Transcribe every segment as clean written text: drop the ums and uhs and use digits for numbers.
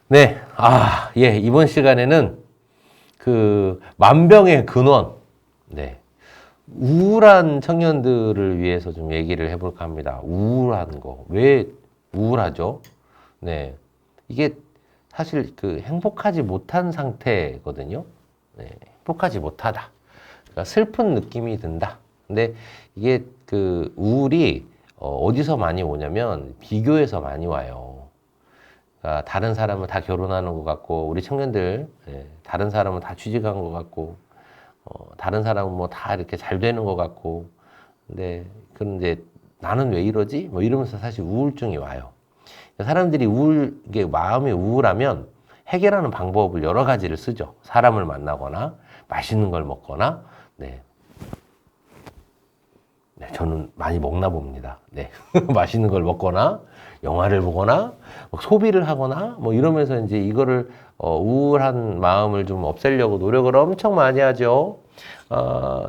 네, 예, 이번 시간에는 그 만병의 근원, 네, 우울한 청년들을 위해서 좀 얘기를 해볼까 합니다. 우울한 거, 왜 우울하죠? 네, 이게 사실 그 행복하지 못한 상태거든요. 네, 행복하지 못하다. 그러니까 슬픈 느낌이 든다. 근데 이게 그 우울이 어디서 많이 오냐면 비교에서 많이 와요. 그러니까 다른 사람은 다 결혼하는 것 같고, 우리 청년들, 예, 다른 사람은 다 취직한 것 같고, 다른 사람은 뭐 다 이렇게 잘 되는 것 같고, 근데 그런 이제 나는 왜 이러지? 뭐 이러면서 사실 우울증이 와요. 사람들이 이게 마음이 우울하면 해결하는 방법을 여러 가지를 쓰죠. 사람을 만나거나, 맛있는 걸 먹거나, 네. 네, 저는 많이 먹나 봅니다. 네. 맛있는 걸 먹거나, 영화를 보거나, 소비를 하거나, 뭐 이러면서 이제 이거를, 우울한 마음을 좀 없애려고 노력을 엄청 많이 하죠.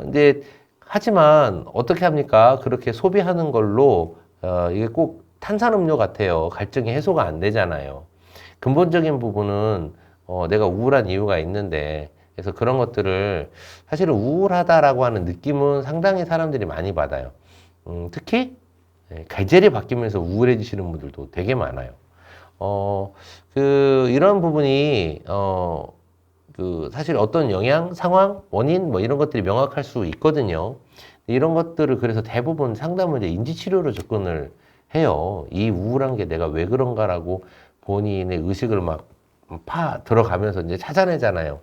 이제, 하지만 어떻게 합니까? 그렇게 소비하는 걸로, 이게 꼭 탄산음료 같아요. 갈증이 해소가 안 되잖아요. 근본적인 부분은, 내가 우울한 이유가 있는데, 그래서 그런 것들을 사실은 우울하다라고 하는 느낌은 상당히 사람들이 많이 받아요. 특히 계절이 바뀌면서 우울해지시는 분들도 되게 많아요. 이런 부분이, 사실 어떤 영향, 상황, 원인, 뭐 이런 것들이 명확할 수 있거든요. 이런 것들을 그래서 대부분 상담은 이제 인지치료로 접근을 해요. 이 우울한 게 내가 왜 그런가라고 본인의 의식을 막 들어가면서 이제 찾아내잖아요.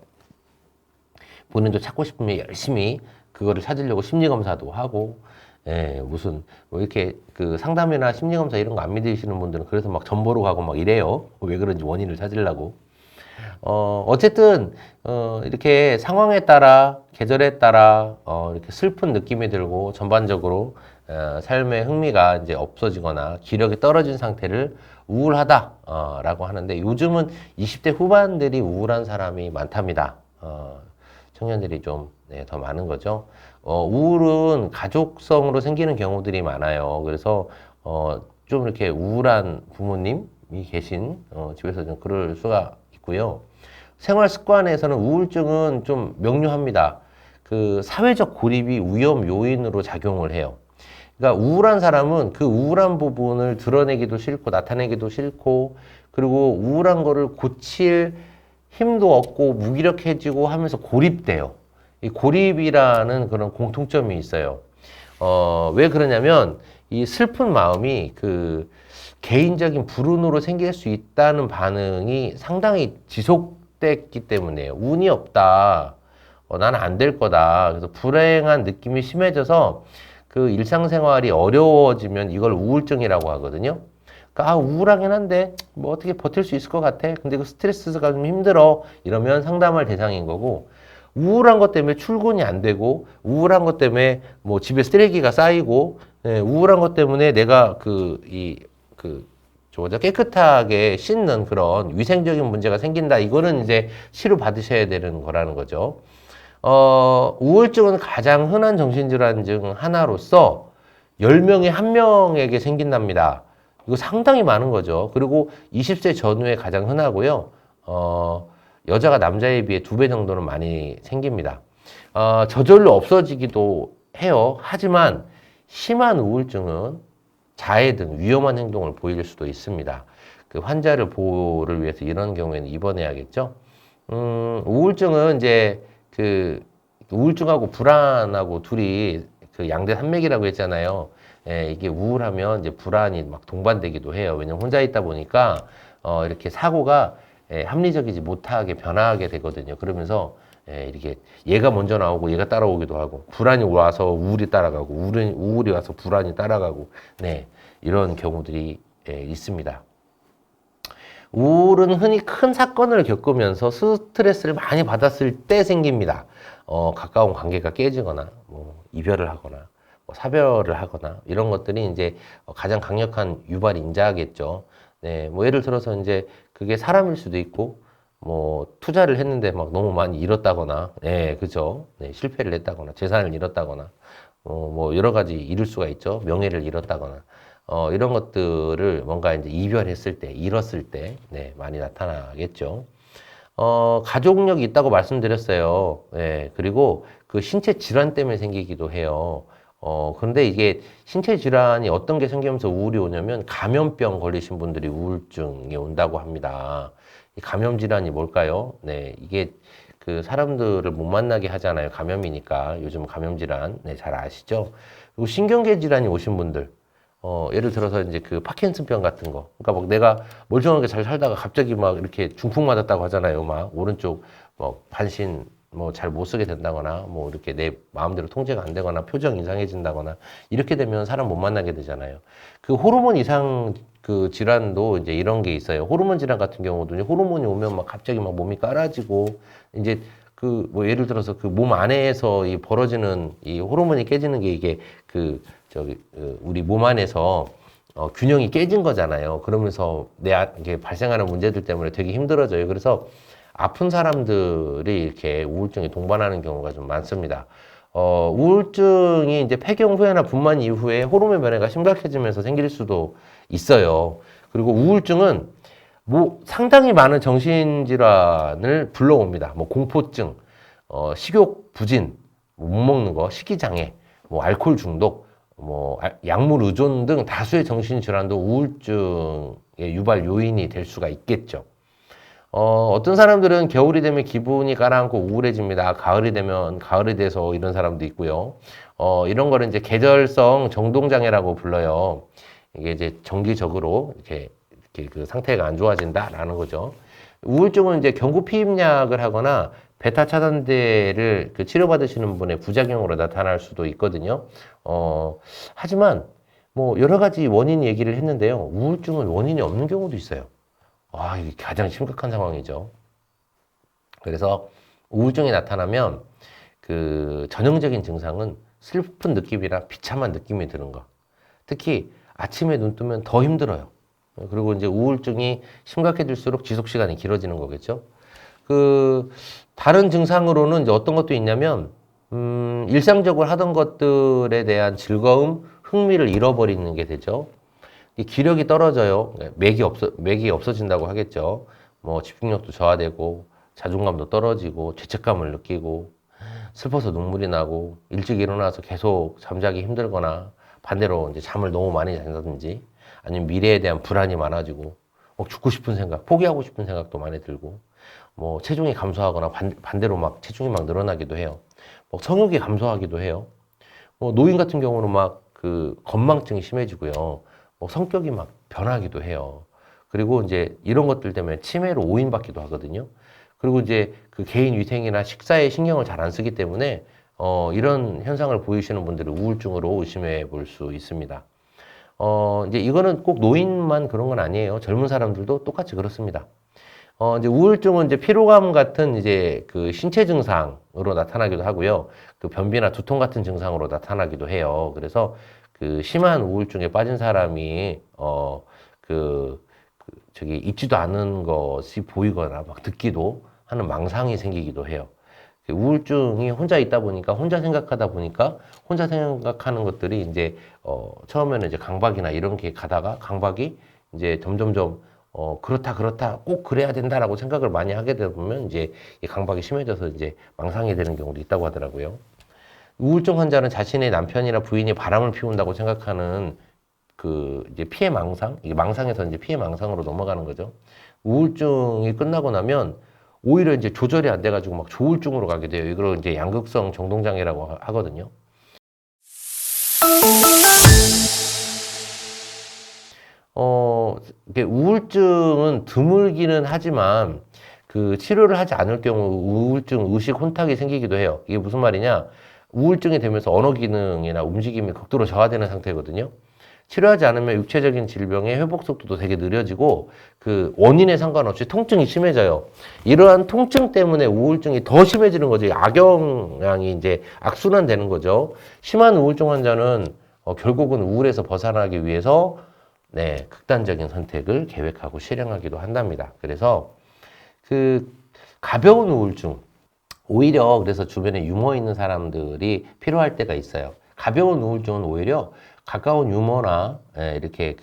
본인도 찾고 싶으면 열심히 그거를 찾으려고 심리검사도 하고, 예, 무슨, 뭐 이렇게 그 상담이나 심리검사 이런 거 안 믿으시는 분들은 그래서 막 전보로 가고 막 이래요. 왜 그런지 원인을 찾으려고. 어쨌든, 이렇게 상황에 따라, 계절에 따라, 이렇게 슬픈 느낌이 들고 전반적으로, 삶의 흥미가 이제 없어지거나 기력이 떨어진 상태를 우울하다, 라고 하는데 요즘은 20대 후반들이 우울한 사람이 많답니다. 청년들이 좀, 네, 더 많은 거죠. 우울은 가족성으로 생기는 경우들이 많아요. 그래서, 좀 이렇게 우울한 부모님이 계신, 집에서 좀 그럴 수가 있고요. 생활 습관에서는 우울증은 좀 명료합니다. 그 사회적 고립이 위험 요인으로 작용을 해요. 그러니까 우울한 사람은 그 우울한 부분을 드러내기도 싫고 나타내기도 싫고 그리고 우울한 거를 고칠 힘도 없고 무기력해지고 하면서 고립돼요. 이 고립이라는 그런 공통점이 있어요. 왜 그러냐면 이 슬픈 마음이 그 개인적인 불운으로 생길 수 있다는 반응이 상당히 지속됐기 때문에요. 운이 없다. 나는 안 될 거다. 그래서 불행한 느낌이 심해져서 그 일상생활이 어려워지면 이걸 우울증이라고 하거든요. 그러니까 우울하긴 한데 뭐 어떻게 버틸 수 있을 것 같아. 근데 그 스트레스가 좀 힘들어. 이러면 상담할 대상인 거고 우울한 것 때문에 출근이 안 되고 우울한 것 때문에 뭐 집에 쓰레기가 쌓이고 우울한 것 때문에 내가 깨끗하게 씻는 그런 위생적인 문제가 생긴다. 이거는 이제 치료받으셔야 되는 거라는 거죠. 우울증은 가장 흔한 정신질환 중 하나로서 10명에 1명에게 생긴답니다. 이거 상당히 많은 거죠. 그리고 20세 전후에 가장 흔하고요. 여자가 남자에 비해 2배 정도는 많이 생깁니다. 저절로 없어지기도 해요. 하지만 심한 우울증은 자해 등 위험한 행동을 보일 수도 있습니다. 그 환자를 보호를 위해서 이런 경우에는 입원해야겠죠. 우울증은 이제 우울증하고 불안하고 둘이 그 양대 산맥이라고 했잖아요. 이게 우울하면 이제 불안이 막 동반되기도 해요. 왜냐면 혼자 있다 보니까, 이렇게 사고가 합리적이지 못하게 변화하게 되거든요. 그러면서, 이렇게 얘가 먼저 나오고 얘가 따라오기도 하고, 불안이 와서 우울이 따라가고, 우울이 와서 불안이 따라가고, 네. 이런 경우들이 있습니다. 우울은 흔히 큰 사건을 겪으면서 스트레스를 많이 받았을 때 생깁니다. 가까운 관계가 깨지거나, 뭐, 이별을 하거나, 뭐 사별을 하거나, 이런 것들이 이제 가장 강력한 유발 인자겠죠. 네, 뭐, 예를 들어서 이제 그게 사람일 수도 있고, 뭐 투자를 했는데 막 너무 많이 잃었다거나, 예, 그죠? 네, 실패를 했다거나, 재산을 잃었다거나, 뭐 여러 가지 잃을 수가 있죠. 명예를 잃었다거나, 이런 것들을 뭔가 이제 이별했을 때, 잃었을 때, 네, 많이 나타나겠죠. 가족력이 있다고 말씀드렸어요. 예, 그리고 그 신체 질환 때문에 생기기도 해요. 그런데 이게 신체 질환이 어떤 게 생기면서 우울이 오냐면 감염병 걸리신 분들이 우울증이 온다고 합니다. 이 감염 질환이 뭘까요? 네, 이게 그 사람들을 못 만나게 하잖아요. 감염이니까. 요즘 감염 질환, 네, 잘 아시죠? 그리고 신경계 질환이 오신 분들. 예를 들어서 이제 그 파킨슨병 같은 거. 그러니까 막 내가 멀쩡하게 잘 살다가 갑자기 막 이렇게 중풍 맞았다고 하잖아요. 막 오른쪽 뭐 반신 뭐 잘 못 쓰게 된다거나 뭐 이렇게 내 마음대로 통제가 안 되거나 표정 이상해진다거나 이렇게 되면 사람 못 만나게 되잖아요. 그 호르몬 이상 그 질환도 이제 이런 게 있어요. 호르몬 질환 같은 경우도 이제 호르몬이 오면 막 갑자기 막 몸이 깔아지고 이제 그 뭐 예를 들어서 그 몸 안에서 이 벌어지는 이 호르몬이 깨지는 게 이게 그 저기 우리 몸 안에서 균형이 깨진 거잖아요. 그러면서 이게 발생하는 문제들 때문에 되게 힘들어져요. 그래서 아픈 사람들이 이렇게 우울증이 동반하는 경우가 좀 많습니다. 우울증이 이제 폐경 후에나 분만 이후에 호르몬 변화가 심각해지면서 생길 수도 있어요. 그리고 우울증은 뭐 상당히 많은 정신질환을 불러옵니다. 뭐 공포증, 식욕 부진, 못 먹는 거, 식이장애, 뭐 알코올 중독, 뭐 약물 의존 등 다수의 정신질환도 우울증의 유발 요인이 될 수가 있겠죠. 어떤 사람들은 겨울이 되면 기분이 가라앉고 우울해집니다. 가을이 되면 가을이 돼서 이런 사람도 있고요. 이런 거를 이제 계절성 정동장애라고 불러요. 이게 이제 정기적으로 이렇게 그 상태가 안 좋아진다라는 거죠. 우울증은 이제 경구 피임약을 하거나 베타 차단제를 그 치료받으시는 분의 부작용으로 나타날 수도 있거든요. 하지만 뭐 여러 가지 원인 얘기를 했는데요. 우울증은 원인이 없는 경우도 있어요. 이게 가장 심각한 상황이죠. 그래서 우울증이 나타나면 그 전형적인 증상은 슬픈 느낌이나 비참한 느낌이 드는 거. 특히 아침에 눈 뜨면 더 힘들어요. 그리고 이제 우울증이 심각해질수록 지속 시간이 길어지는 거겠죠. 그 다른 증상으로는 이제 어떤 것도 있냐면 일상적으로 하던 것들에 대한 즐거움, 흥미를 잃어버리는 게 되죠. 이 기력이 떨어져요. 맥이 없어진다고 하겠죠. 뭐 집중력도 저하되고 자존감도 떨어지고 죄책감을 느끼고 슬퍼서 눈물이 나고 일찍 일어나서 계속 잠자기 힘들거나 반대로 이제 잠을 너무 많이 잔다든지 아니면 미래에 대한 불안이 많아지고 죽고 싶은 생각, 포기하고 싶은 생각도 많이 들고 뭐 체중이 감소하거나 반대로 막 체중이 막 늘어나기도 해요. 뭐 성욕이 감소하기도 해요. 뭐 노인 같은 경우는 막 그 건망증이 심해지고요. 뭐 성격이 막 변하기도 해요. 그리고 이제 이런 것들 때문에 치매로 오인받기도 하거든요. 그리고 이제 그 개인 위생이나 식사에 신경을 잘 안 쓰기 때문에 이런 현상을 보이시는 분들은 우울증으로 의심해 볼 수 있습니다. 이제 이거는 꼭 노인만 그런 건 아니에요. 젊은 사람들도 똑같이 그렇습니다. 이제 우울증은 이제 피로감 같은 이제 그 신체 증상으로 나타나기도 하고요. 그 변비나 두통 같은 증상으로 나타나기도 해요. 그래서 그 심한 우울증에 빠진 사람이 저기 있지도 않은 것이 보이거나 막 듣기도 하는 망상이 생기기도 해요. 우울증이 혼자 있다 보니까 혼자 생각하다 보니까 혼자 생각하는 것들이 이제 처음에는 이제 강박이나 이런 게 가다가 강박이 이제 점점점 그렇다 꼭 그래야 된다라고 생각을 많이 하게 되다 보면 이제 이 강박이 심해져서 이제 망상이 되는 경우도 있다고 하더라고요. 우울증 환자는 자신의 남편이나 부인이 바람을 피운다고 생각하는 그 이제 피해 망상, 이게 망상에서 이제 피해 망상으로 넘어가는 거죠. 우울증이 끝나고 나면 오히려 이제 조절이 안 돼가지고 막 조울증으로 가게 돼요. 이걸 이제 양극성 정동장애라고 하거든요. 이게 우울증은 드물기는 하지만 그 치료를 하지 않을 경우 우울증, 의식 혼탁이 생기기도 해요. 이게 무슨 말이냐? 우울증이 되면서 언어 기능이나 움직임이 극도로 저하되는 상태거든요. 치료하지 않으면 육체적인 질병의 회복 속도도 되게 느려지고 그 원인에 상관없이 통증이 심해져요. 이러한 통증 때문에 우울증이 더 심해지는 거죠. 악영향이 이제 악순환 되는 거죠. 심한 우울증 환자는 결국은 우울에서 벗어나기 위해서 극단적인 선택을 계획하고 실행하기도 한답니다. 그래서 그 가벼운 우울증. 오히려 그래서 주변에 유머 있는 사람들이 필요할 때가 있어요. 가벼운 우울증은 오히려 가까운 유머나 이렇게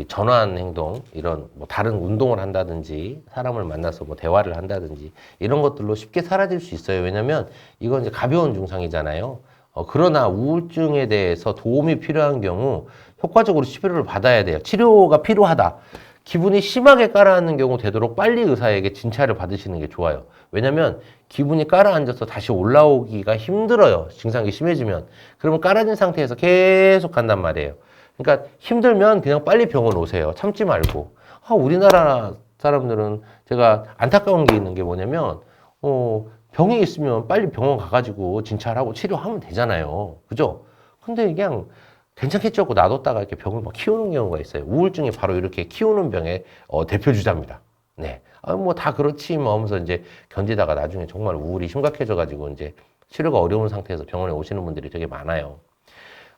전환 행동, 이런 뭐 다른 운동을 한다든지 사람을 만나서 뭐 대화를 한다든지 이런 것들로 쉽게 사라질 수 있어요. 왜냐면 이건 이제 가벼운 증상이잖아요. 그러나 우울증에 대해서 도움이 필요한 경우 효과적으로 치료를 받아야 돼요. 치료가 필요하다. 기분이 심하게 가라앉는 경우 되도록 빨리 의사에게 진찰을 받으시는 게 좋아요. 왜냐면 기분이 가라앉아서 다시 올라오기가 힘들어요. 증상이 심해지면. 그러면 깔아진 상태에서 계속 간단 말이에요. 그러니까 힘들면 그냥 빨리 병원 오세요. 참지 말고. 우리나라 사람들은 제가 안타까운 게 있는 게 뭐냐면, 병이 있으면 빨리 병원 가가지고 진찰하고 치료하면 되잖아요. 그죠? 근데 그냥 괜찮겠죠 하고 놔뒀다가 이렇게 병을 막 키우는 경우가 있어요. 우울증이 바로 이렇게 키우는 병의 대표 주자입니다. 네. 뭐 다 그렇지 뭐 하면서 이제 견디다가 나중에 정말 우울이 심각해져가지고 이제 치료가 어려운 상태에서 병원에 오시는 분들이 되게 많아요.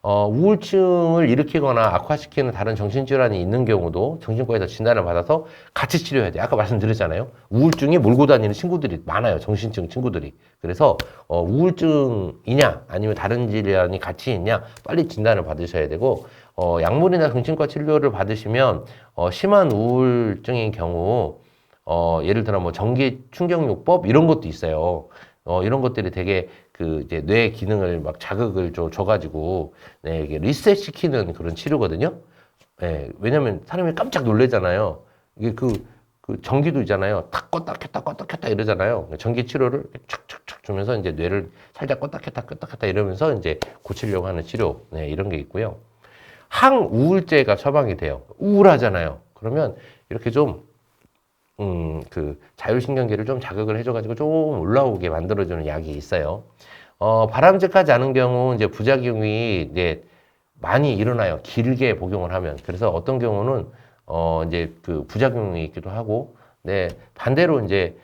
우울증을 일으키거나 악화시키는 다른 정신질환이 있는 경우도 정신과에서 진단을 받아서 같이 치료해야 돼요. 아까 말씀드렸잖아요. 우울증이 몰고 다니는 친구들이 많아요. 정신증 친구들이. 그래서 우울증이냐 아니면 다른 질환이 같이 있냐 빨리 진단을 받으셔야 되고 약물이나 정신과 치료를 받으시면 심한 우울증인 경우 예를 들어 뭐 전기 충격요법 이런 것도 있어요. 이런 것들이 되게 이제 뇌 기능을 막 자극을 줘가지고, 네, 이게 리셋 시키는 그런 치료거든요. 네, 왜냐면 사람이 깜짝 놀래잖아요. 이게 전기도 있잖아요. 탁 껐다 켰다 껐다 켰다 이러잖아요. 전기 치료를 촥촥촥 주면서 이제 뇌를 살짝 껐다 켰다 이러면서 이제 고치려고 하는 치료, 네, 이런 게 있고요. 항우울제가 처방이 돼요. 우울하잖아요. 그러면 이렇게 좀 자율신경계를 좀 자극을 해줘가지고 좀 올라오게 만들어주는 약이 있어요. 바람직하지 않은 경우 이제 부작용이 이제 많이 일어나요. 길게 복용을 하면. 그래서 어떤 경우는 이제 부작용이 있기도 하고, 네, 반대로 이제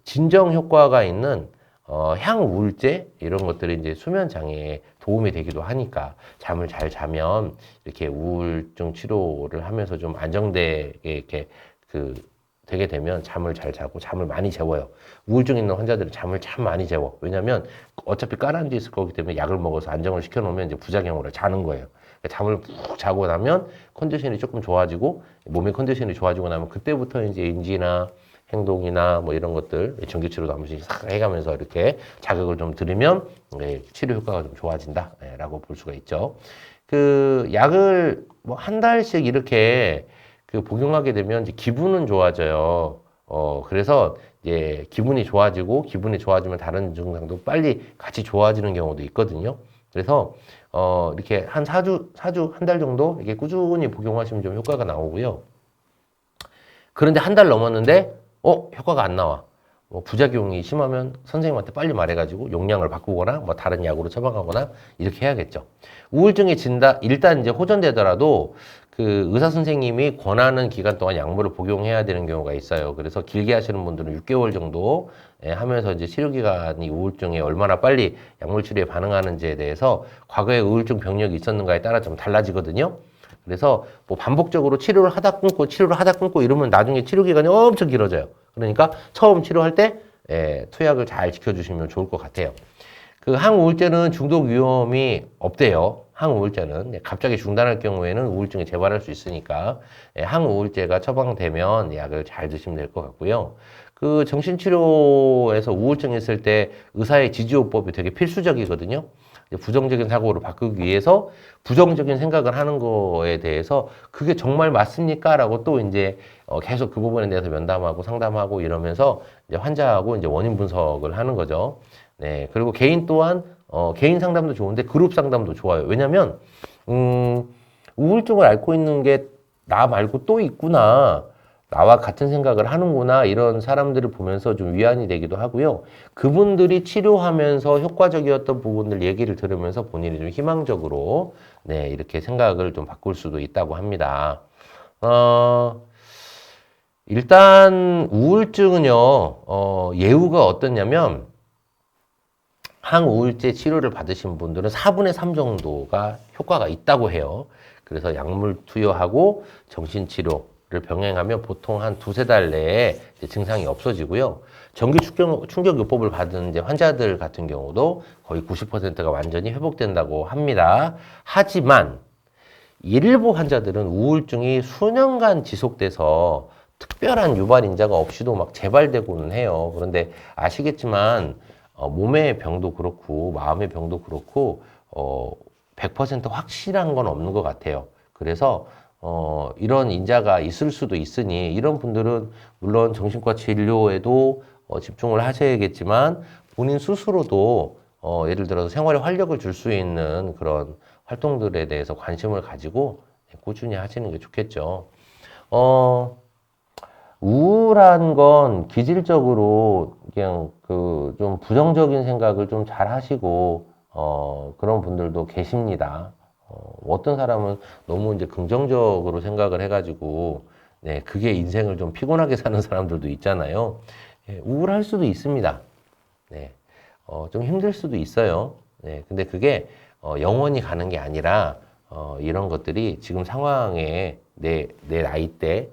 진정 효과가 있는 향우울제 이런 것들이 이제 수면 장애에 도움이 되기도 하니까 잠을 잘 자면 이렇게 우울증 치료를 하면서 좀 안정되게 이렇게 되게 되면 잠을 잘 자고 잠을 많이 재워요. 우울증 있는 환자들은 잠을 참 많이 재워. 왜냐면 어차피 깔아앉아 있을 거기 때문에 약을 먹어서 안정을 시켜놓으면 이제 부작용으로 자는 거예요. 그러니까 잠을 푹 자고 나면 컨디션이 조금 좋아지고 몸의 컨디션이 좋아지고 나면 그때부터 이제 인지나 행동이나 뭐 이런 것들 전기치료도 한 번씩 싹 해가면서 이렇게 자극을 좀 들으면 치료 효과가 좀 좋아진다라고 볼 수가 있죠. 약을 뭐 한 달씩 이렇게 복용하게 되면 이제 기분은 좋아져요. 그래서 이제 기분이 좋아지면 다른 증상도 빨리 같이 좋아지는 경우도 있거든요. 그래서 이렇게 한 4주, 한 달 정도 이렇게 꾸준히 복용하시면 좀 효과가 나오고요. 그런데 한 달 넘었는데 효과가 안 나와. 부작용이 심하면 선생님한테 빨리 말해가지고 용량을 바꾸거나 뭐 다른 약으로 처방하거나 이렇게 해야겠죠. 우울증이 일단 이제 호전되더라도 의사 선생님이 권하는 기간 동안 약물을 복용해야 되는 경우가 있어요. 그래서 길게 하시는 분들은 6개월 정도 하면서 이제 치료 기간이 우울증에 얼마나 빨리 약물 치료에 반응하는지에 대해서 과거에 우울증 병력이 있었는가에 따라 좀 달라지거든요. 그래서 뭐 반복적으로 치료를 하다 끊고 이러면 나중에 치료 기간이 엄청 길어져요. 그러니까 처음 치료할 때 투약을 잘 지켜주시면 좋을 것 같아요. 항우울제는 중독 위험이 없대요. 항우울제는 갑자기 중단할 경우에는 우울증이 재발할 수 있으니까 항우울제가 처방되면 약을 잘 드시면 될 것 같고요. 정신치료에서 우울증이 있을 때 의사의 지지요법이 되게 필수적이거든요. 부정적인 사고를 바꾸기 위해서 부정적인 생각을 하는 거에 대해서 그게 정말 맞습니까? 라고 또 이제 계속 그 부분에 대해서 면담하고 상담하고 이러면서 이제 환자하고 이제 원인 분석을 하는 거죠. 네. 그리고 개인 또한 개인 상담도 좋은데 그룹 상담도 좋아요. 왜냐면 우울증을 앓고 있는 게 나 말고 또 있구나. 나와 같은 생각을 하는구나. 이런 사람들을 보면서 좀 위안이 되기도 하고요. 그분들이 치료하면서 효과적이었던 부분들 얘기를 들으면서 본인이 좀 희망적으로 네, 이렇게 생각을 좀 바꿀 수도 있다고 합니다. 일단 우울증은요. 예후가 어떻냐면 항우울제 치료를 받으신 분들은 4분의 3 정도가 효과가 있다고 해요. 그래서 약물 투여하고 정신치료를 병행하면 보통 한 두세 달 내에 이제 증상이 없어지고요. 전기 충격요법을 받은 이제 환자들 같은 경우도 거의 90%가 완전히 회복된다고 합니다. 하지만 일부 환자들은 우울증이 수년간 지속돼서 특별한 유발 인자가 없이도 막 재발되고는 해요. 그런데 아시겠지만 몸의 병도 그렇고 마음의 병도 그렇고 100% 확실한 건 없는 것 같아요. 그래서 이런 인자가 있을 수도 있으니 이런 분들은 물론 정신과 진료에도 집중을 하셔야겠지만 본인 스스로도 예를 들어서 생활에 활력을 줄 수 있는 그런 활동들에 대해서 관심을 가지고 꾸준히 하시는 게 좋겠죠. 우울한 건 기질적으로 그냥 그 좀 부정적인 생각을 좀 잘 하시고 그런 분들도 계십니다. 어떤 사람은 너무 이제 긍정적으로 생각을 해가지고 네, 그게 인생을 좀 피곤하게 사는 사람들도 있잖아요. 예, 우울할 수도 있습니다. 네, 좀 힘들 수도 있어요. 네, 근데 그게 영원히 가는 게 아니라 이런 것들이 지금 상황에 내 나이대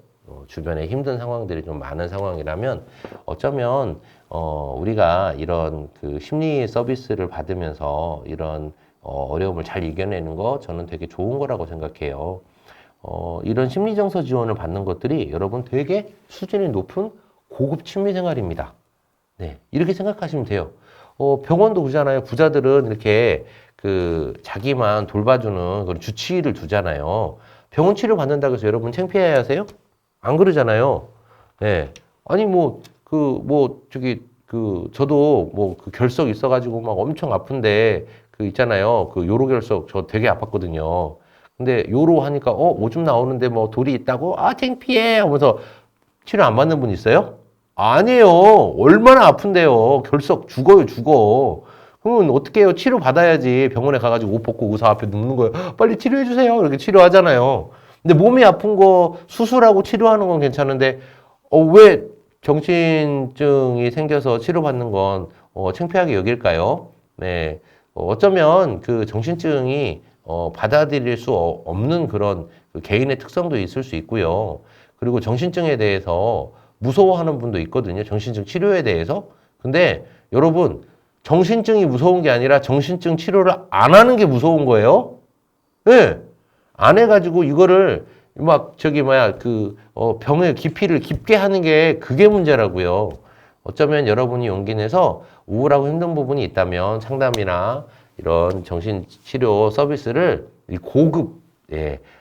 주변에 힘든 상황들이 좀 많은 상황이라면 어쩌면 우리가 이런 그 심리 서비스를 받으면서 이런 어려움을 잘 이겨내는 거 저는 되게 좋은 거라고 생각해요. 이런 심리정서 지원을 받는 것들이 여러분 되게 수준이 높은 고급 취미생활입니다. 네, 이렇게 생각하시면 돼요. 병원도 그러잖아요. 부자들은 이렇게 그 자기만 돌봐주는 그런 주치의를 두잖아요. 병원 치료 받는다고 해서 여러분 창피해 하세요? 안 그러잖아요. 네. 아니 저도 뭐 그 결석 있어가지고 막 엄청 아픈데 그 있잖아요. 그 요로 결석 저 되게 아팠거든요. 근데 요로 하니까 오줌 나오는데 뭐 돌이 있다고 창피해 하면서 치료 안 받는 분 있어요? 아니에요. 얼마나 아픈데요. 결석 죽어. 그러면 어떻게 해요? 치료 받아야지. 병원에 가가지고 옷 벗고 의사 앞에 눕는 거예요. 빨리 치료해주세요. 이렇게 치료하잖아요. 근데 몸이 아픈 거 수술하고 치료하는 건 괜찮은데, 왜 정신증이 생겨서 치료받는 건, 창피하게 여길까요? 네. 어쩌면 그 정신증이, 받아들일 수 없는 그런 그 개인의 특성도 있을 수 있고요. 그리고 정신증에 대해서 무서워하는 분도 있거든요. 정신증 치료에 대해서. 근데 여러분, 정신증이 무서운 게 아니라 정신증 치료를 안 하는 게 무서운 거예요. 네. 안 해가지고 이거를 병의 깊이를 깊게 하는 게 그게 문제라고요. 어쩌면 여러분이 용기 내서 우울하고 힘든 부분이 있다면 상담이나 이런 정신치료 서비스를 이 고급,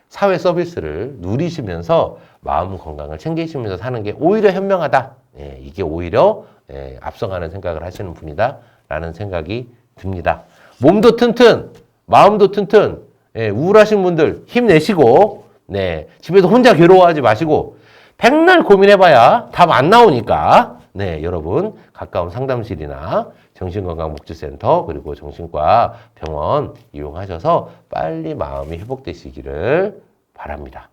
사회 서비스를 누리시면서 마음 건강을 챙기시면서 사는 게 오히려 현명하다. 이게 오히려 앞서가는 생각을 하시는 분이다. 라는 생각이 듭니다. 몸도 튼튼, 마음도 튼튼, 우울하신 분들 힘내시고, 네, 집에서 혼자 괴로워하지 마시고, 백날 고민해봐야 답 안 나오니까, 네, 여러분, 가까운 상담실이나 정신건강복지센터, 그리고 정신과 병원 이용하셔서 빨리 마음이 회복되시기를 바랍니다.